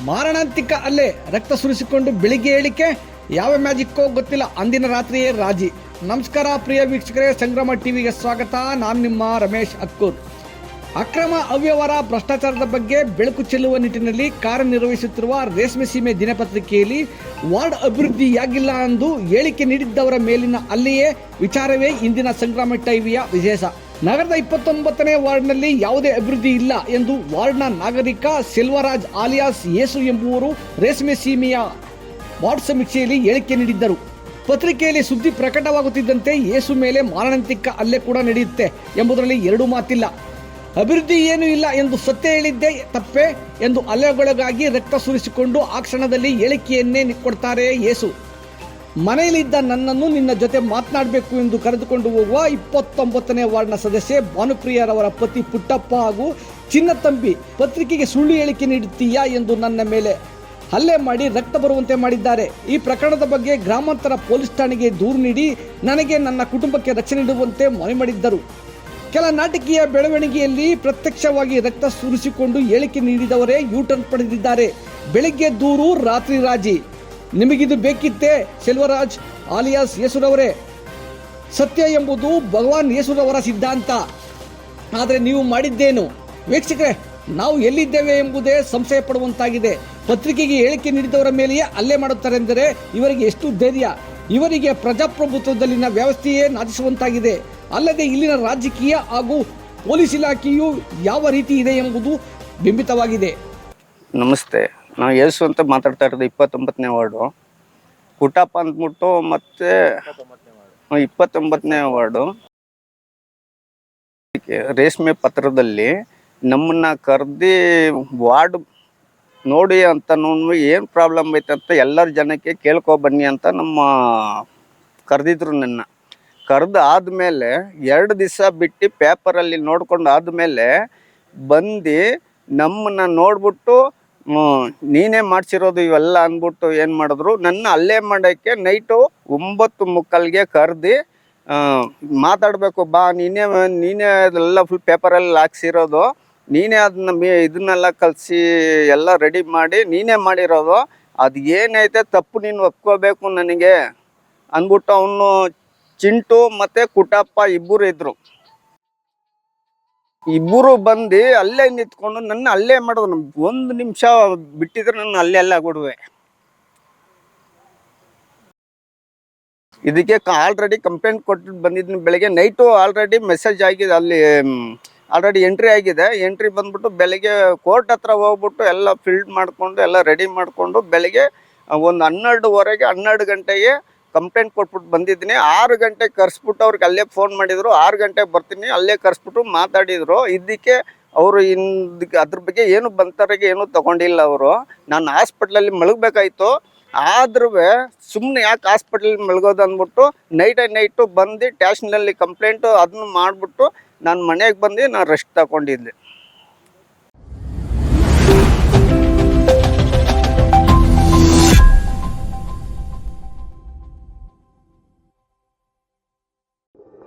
ಮಾರಣಾಂತಿಕ ಅಲ್ಲೇ ರಕ್ತ ಸುರಿಸಿಕೊಂಡು ಬೆಳಿಗ್ಗೆ ಹೇಳಿಕೆ ಯಾವ ಮ್ಯಾಜಿಕ್ಕೋ ಗೊತ್ತಿಲ್ಲ, ಅಂದಿನ ರಾತ್ರಿಯೇ ರಾಜಿ. ನಮಸ್ಕಾರ ಪ್ರಿಯ ವೀಕ್ಷಕರೇ, ಸಂಗ್ರಾಮ ಟಿವಿಗೆ ಸ್ವಾಗತ. ನಾನು ನಿಮ್ಮ ರಮೇಶ್ ಅಕ್ಕೂರ್. ಅಕ್ರಮ ಅವ್ಯವಹಾರ ಭ್ರಷ್ಟಾಚಾರದ ಬಗ್ಗೆ ಬೆಳಕು ಚೆಲ್ಲುವ ನಿಟ್ಟಿನಲ್ಲಿ ಕಾರ್ಯನಿರ್ವಹಿಸುತ್ತಿರುವ ರೇಷ್ಮೆ ಸೀಮೆ ದಿನಪತ್ರಿಕೆಯಲ್ಲಿ ವಾರ್ಡ್ ಅಭಿವೃದ್ಧಿಯಾಗಿಲ್ಲ ಎಂದು ಹೇಳಿಕೆ ನೀಡಿದ್ದವರ ಮೇಲಿನ ಅಲ್ಲಿಯೇ ವಿಚಾರವೇ ಇಂದಿನ ಸಂಗ್ರಾಮ ಟಿವಿಯ ವಿಶೇಷ. ನಗರದ 29ನೇ ವಾರ್ಡ್ನಲ್ಲಿ ಯಾವುದೇ ಅಭಿವೃದ್ಧಿ ಇಲ್ಲ ಎಂದು ವಾರ್ಡ್ನ ನಾಗರಿಕ ಸೆಲ್ವರಾಜ್ ಆಲಿಯಾಸ್ ಯೇಸು ಎಂಬುವರು ರೇಷ್ಮೆ ಸೀಮೆಯ ವಾರ್ಡ್ ಸಮೀಕ್ಷೆಯಲ್ಲಿ ಹೇಳಿಕೆ ನೀಡಿದ್ದರು. ಪತ್ರಿಕೆಯಲ್ಲಿ ಸುದ್ದಿ ಪ್ರಕಟವಾಗುತ್ತಿದ್ದಂತೆ ಯೇಸು ಮೇಲೆ ಮಾರಣಾಂತಿಕ ಹಲ್ಲೆ ಕೂಡ ನಡೆಯುತ್ತೆ ಎಂಬುದರಲ್ಲಿ ಎರಡೂ ಮಾತಿಲ್ಲ. ಅಭಿವೃದ್ಧಿ ಏನೂ ಇಲ್ಲ ಎಂದು ಸತ್ಯ ಹೇಳಿದ್ದೇ ತಪ್ಪೆ ಎಂದು ಹಲ್ಲೆಗೊಳಗಾಗಿ ರಕ್ತ ಸುರಿಸಿಕೊಂಡು ಆ ಕ್ಷಣದಲ್ಲಿ ಹೇಳಿಕೆಯನ್ನೇ ಕೊಡ್ತಾರೆ ಯೇಸು. ಮನೆಯಲ್ಲಿದ್ದ ನನ್ನನ್ನು ನಿನ್ನ ಜೊತೆ ಮಾತನಾಡಬೇಕು ಎಂದು ಕರೆದುಕೊಂಡು ಹೋಗುವ 29ನೇ ವಾರ್ಡ್ನ ಸದಸ್ಯೆ ಭಾನುಪ್ರಿಯರವರ ಪತಿ ಪುಟ್ಟಪ್ಪ ಹಾಗೂ ಚಿನ್ನತಂಬಿ ಪತ್ರಿಕೆಗೆ ಸುಳ್ಳು ಹೇಳಿಕೆ ನೀಡುತ್ತೀಯಾ ಎಂದು ನನ್ನ ಮೇಲೆ ಹಲ್ಲೆ ಮಾಡಿ ರಕ್ತ ಬರುವಂತೆ ಮಾಡಿದ್ದಾರೆ. ಈ ಪ್ರಕರಣದ ಬಗ್ಗೆ ಗ್ರಾಮಾಂತರ ಪೊಲೀಸ್ ಠಾಣೆಗೆ ದೂರು ನೀಡಿ ನನಗೆ ನನ್ನ ಕುಟುಂಬಕ್ಕೆ ರಕ್ಷಣೆ ನೀಡುವಂತೆ ಮನವಿ ಮಾಡಿದ್ದರು. ಕೆಲ ನಾಟಕೀಯ ಬೆಳವಣಿಗೆಯಲ್ಲಿ ಪ್ರತ್ಯಕ್ಷವಾಗಿ ರಕ್ತ ಸುರಿಸಿಕೊಂಡು ಹೇಳಿಕೆ ನೀಡಿದವರೇ ಯೂಟರ್ನ್ ಪಡೆದಿದ್ದಾರೆ. ಬೆಳಿಗ್ಗೆ ದೂರು, ರಾತ್ರಿ ರಾಜಿ. ನಿಮಗಿದು ಬೇಕಿತ್ತೇ ಸೆಲ್ವರಾಜ್ ಆಲಿಯಾಸ್ ಯೇಸುರವರೇ? ಸತ್ಯ ಎಂಬುದು ಭಗವಾನ್ ಯೇಸುರವರ ಸಿದ್ಧಾಂತ. ಆದರೆ ನೀವು ಮಾಡಿದ್ದೇನು? ವೀಕ್ಷಕರೇ, ನಾವು ಎಲ್ಲಿದ್ದೇವೆ ಎಂಬುದೇ ಸಂಶಯ ಪಡುವಂತಾಗಿದೆ. ಪತ್ರಿಕೆಗೆ ಹೇಳಿಕೆ ನೀಡಿದವರ ಮೇಲೆಯೇ ಹಲ್ಲೆ ಮಾಡುತ್ತಾರೆಂದರೆ ಇವರಿಗೆ ಎಷ್ಟು ಧೈರ್ಯ? ಇವರಿಗೆ ಪ್ರಜಾಪ್ರಭುತ್ವದಲ್ಲಿನ ವ್ಯವಸ್ಥೆಯೇ ನಾಚಿಸುವಂತಾಗಿದೆ. ಅಲ್ಲದೆ ಇಲ್ಲಿನ ರಾಜಕೀಯ ಹಾಗೂ ಪೊಲೀಸ್ ಇಲಾಖೆಯು ಯಾವ ರೀತಿ ಇದೆ ಎಂಬುದು ಬಿಂಬಿತವಾಗಿದೆ. ನಮಸ್ತೆ, ನಾವು ಯೇಸು ಅಂತ ಮಾತಾಡ್ತಾ ಇರೋದು 29ನೇ ವಾರ್ಡು ಕುಟಪ್ಪ ಅಂದ್ಬಿಟ್ಟು. ಮತ್ತೆ 29ನೇ ವಾರ್ಡು ರೇಷ್ಮೆ ಪತ್ರದಲ್ಲಿ ನಮ್ಮನ್ನ ಕರೆದಿ ವಾರ್ಡ್ ನೋಡಿ ಅಂತ ಏನು ಪ್ರಾಬ್ಲಮ್ ಐತೆ ಅಂತ ಎಲ್ಲರ ಜನಕ್ಕೆ ಕೇಳ್ಕೊಬನ್ನಿ ಅಂತ ನಮ್ಮ ಕರೆದಿದ್ರು. ನನ್ನ ಕರೆದು ಆದಮೇಲೆ 2 ದಿವಸ ಬಿಟ್ಟು ಪೇಪರಲ್ಲಿ ನೋಡ್ಕೊಂಡು ಆದಮೇಲೆ ಬಂದು ನಮ್ಮನ್ನ ನೋಡ್ಬಿಟ್ಟು ನೀನೇ ಮಾಡಿಸಿರೋದು ಇವೆಲ್ಲ ಅಂದ್ಬಿಟ್ಟು ಏನು ಮಾಡಿದ್ರು, ನನ್ನ ಹಲ್ಲೆ ಮಾಡೋಕ್ಕೆ ನೈಟು 9:45ಗೆ ಕರೆದು ಮಾತಾಡಬೇಕು ಬಾ, ನೀನೇ ಅದೆಲ್ಲ ಫುಲ್ ಪೇಪರಲ್ಲಿ ಹಾಕ್ಸಿರೋದು, ನೀನೇ ಅದನ್ನ ಇದನ್ನೆಲ್ಲ ಕಲಿಸಿ ಎಲ್ಲ ರೆಡಿ ಮಾಡಿ ನೀನೇ ಮಾಡಿರೋದು, ಅದು ಏನೈತೆ ತಪ್ಪು ನೀನು ಒಪ್ಕೋಬೇಕು ನನಗೆ ಅಂದ್ಬಿಟ್ಟು ಅವನು ಚಿಂಟು ಮತ್ತು ಕುಟಪ್ಪ ಇಬ್ಬರು ಇದ್ದರು. ಇಬ್ಬರು ಬಂದು ಅಲ್ಲೇ ನಿಂತ್ಕೊಂಡು ನನ್ನ ಅಲ್ಲೇ ಮಾಡಿದ್ರು. 1 ನಿಮಿಷ ಬಿಟ್ಟಿದ್ರೆ ನನ್ನ ಅಲ್ಲೆಲ್ಲ ಕೊಡುವೆ. ಇದಕ್ಕೆ ಆಲ್ರೆಡಿ ಕಂಪ್ಲೇಂಟ್ ಕೊಟ್ಟು ಬಂದಿದ್ದೀನಿ. ಬೆಳಗ್ಗೆ ನೈಟು ಆಲ್ರೆಡಿ ಮೆಸೇಜ್ ಆಗಿದೆ, ಅಲ್ಲಿ ಆಲ್ರೆಡಿ ಎಂಟ್ರಿ ಆಗಿದೆ. ಎಂಟ್ರಿ ಬಂದ್ಬಿಟ್ಟು ಬೆಳಗ್ಗೆ ಕೋರ್ಟ್ ಹತ್ರ ಹೋಗ್ಬಿಟ್ಟು ಎಲ್ಲ ಫಿಲ್ಡ್ ಮಾಡಿಕೊಂಡು ಎಲ್ಲ ರೆಡಿ ಮಾಡಿಕೊಂಡು ಬೆಳಗ್ಗೆ ಒಂದು 12 ಗಂಟೆಗೆ ಕಂಪ್ಲೇಂಟ್ ಕೊಟ್ಬಿಟ್ಟು ಬಂದಿದ್ದೀನಿ. 6 ಗಂಟೆಗೆ ಕರೆಸ್ಬಿಟ್ಟು ಅವ್ರಿಗೆ ಅಲ್ಲೇ ಫೋನ್ ಮಾಡಿದರು. 6 ಗಂಟೆಗೆ ಬರ್ತೀನಿ ಅಲ್ಲೇ ಕರೆಸ್ಬಿಟ್ಟು ಮಾತಾಡಿದರು. ಇದಕ್ಕೆ ಅವರು ಅದ್ರ ಬಗ್ಗೆ ಏನು ಬಂತವರೆಗೆ ಏನೂ ತೊಗೊಂಡಿಲ್ಲ ಅವರು. ನಾನು ಹಾಸ್ಪಿಟ್ಲಲ್ಲಿ ಮಲಗಬೇಕಾಯ್ತು, ಆದ್ರೂ ಸುಮ್ಮನೆ ಯಾಕೆ ಹಾಸ್ಪಿಟ್ಲಲ್ಲಿ ಮಲಗೋದು ಅಂದ್ಬಿಟ್ಟು ನೈಟು ಬಂದು ಸ್ಟೇಷನಲ್ಲಿ ಕಂಪ್ಲೇಂಟು ಅದನ್ನು ಮಾಡಿಬಿಟ್ಟು ನಾನು ಮನೆಗೆ ಬಂದು ನಾನು ರೆಸ್ಟ್ ತಗೊಂಡಿದ್ದೆ.